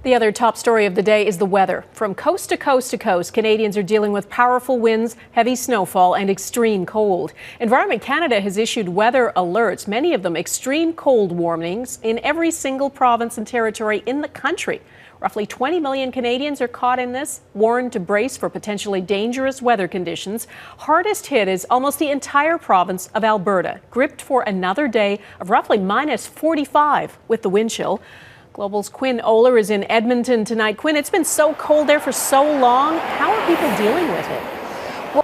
The other top story of the day is the weather. From coast to coast to coast, Canadians are dealing with powerful winds, heavy snowfall, and extreme cold. Environment Canada has issued weather alerts, many of them extreme cold warnings, in every single province and territory in the country. Roughly 20 million Canadians are caught in this, warned to brace for potentially dangerous weather conditions. Hardest hit is almost the entire province of Alberta, gripped for another day of roughly minus 45 with the wind chill. Global's Quinn Ohler is in Edmonton tonight. Quinn, it's been so cold there for so long. How are people dealing with it?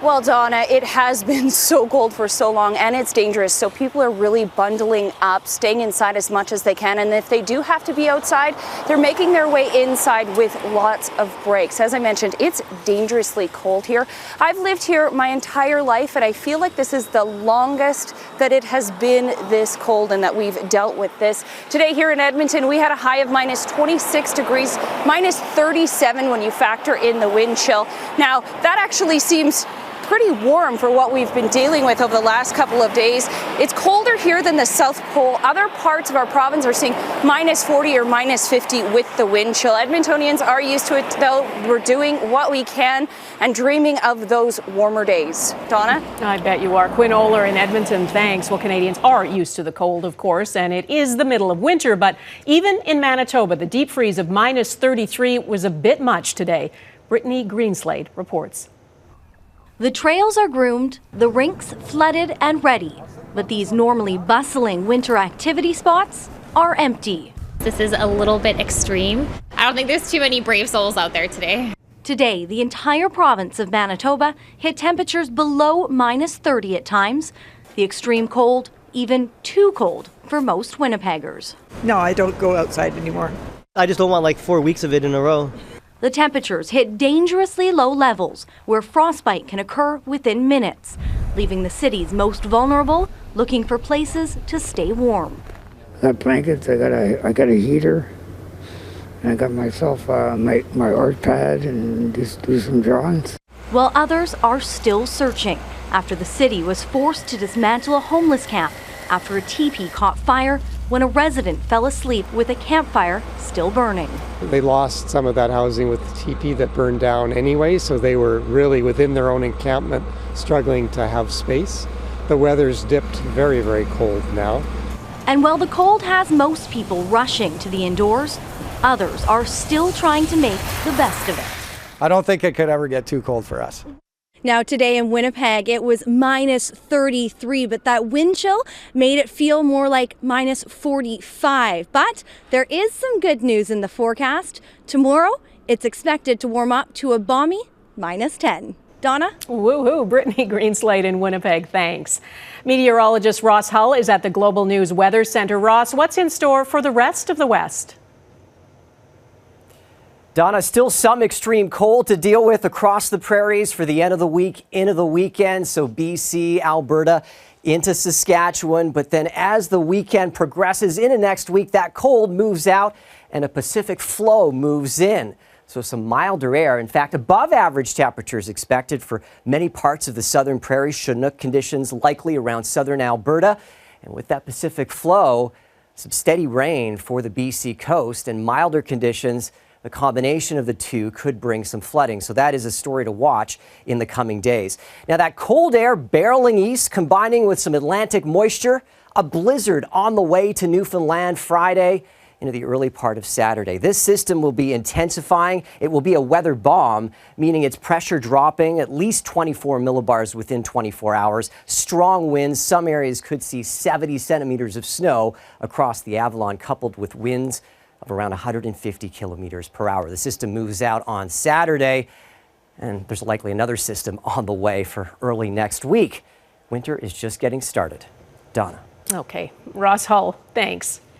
Well, Donna, it has been so cold for so long and it's dangerous. So people are really bundling up, staying inside as much as they can. And if they do have to be outside, they're making their way inside with lots of breaks. As I mentioned, it's dangerously cold here. I've lived here my entire life and I feel like this is the longest that it has been this cold and that we've dealt with this. Today here in Edmonton, we had a high of minus 26 degrees, minus 37 when you factor in the wind chill. Now, that actually seems pretty warm for what we've been dealing with over the last couple of days. It's colder here than the South Pole. Other parts of our province are seeing minus 40 or minus 50 with the wind chill. Edmontonians are used to it, though. We're doing what we can and dreaming of those warmer days. Donna? I bet you are. Quinn Ohler in Edmonton, thanks. Well, Canadians are used to the cold, of course, and it is the middle of winter, but even in Manitoba, the deep freeze of minus 33 was a bit much today. Brittany Greenslade reports. The trails are groomed, the rinks flooded and ready, but these normally bustling winter activity spots are empty. This is a little bit extreme. I don't think there's too many brave souls out there today. Today, the entire province of Manitoba hit temperatures below minus 30 at times. The extreme cold, even too cold for most Winnipeggers. No, I don't go outside anymore. I just don't want like 4 weeks of it in a row. The temperatures hit dangerously low levels where frostbite can occur within minutes, leaving the city's most vulnerable looking for places to stay warm. I got blankets, I got a heater, and I got myself my art pad and just do some drawings. While others are still searching after the city was forced to dismantle a homeless camp after a teepee caught fire when a resident fell asleep with a campfire still burning. They lost some of that housing with the teepee that burned down anyway, so they were really within their own encampment struggling to have space. The weather's dipped very, very cold now. And while the cold has most people rushing to the indoors, others are still trying to make the best of it. I don't think it could ever get too cold for us. Now today in Winnipeg, it was minus 33, but that wind chill made it feel more like minus 45. But there is some good news in the forecast. Tomorrow, it's expected to warm up to a balmy minus 10. Donna? Woohoo, Brittany Greenslade in Winnipeg, thanks. Meteorologist Ross Hull is at the Global News Weather Center. Ross, what's in store for the rest of the West? Donna, still some extreme cold to deal with across the prairies for the end of the week, into the weekend. So BC, Alberta, into Saskatchewan. But then as the weekend progresses into next week, that cold moves out and a Pacific flow moves in. So some milder air, in fact, above average temperatures expected for many parts of the southern prairies. Chinook conditions likely around southern Alberta. And with that Pacific flow, some steady rain for the BC coast and milder conditions. The combination of the two could bring some flooding, so that is a story to watch in the coming days. Now, that cold air barreling east, combining with some Atlantic moisture, a blizzard on the way to Newfoundland Friday into the early part of Saturday. This system will be intensifying. It will be a weather bomb, meaning its pressure dropping at least 24 millibars within 24 hours. Strong winds. Some areas could see 70 centimeters of snow across the Avalon, coupled with winds of around 150 kilometers per hour. The system moves out on Saturday, and there's likely another system on the way for early next week. Winter is just getting started. Donna. Okay, Ross Hull, thanks.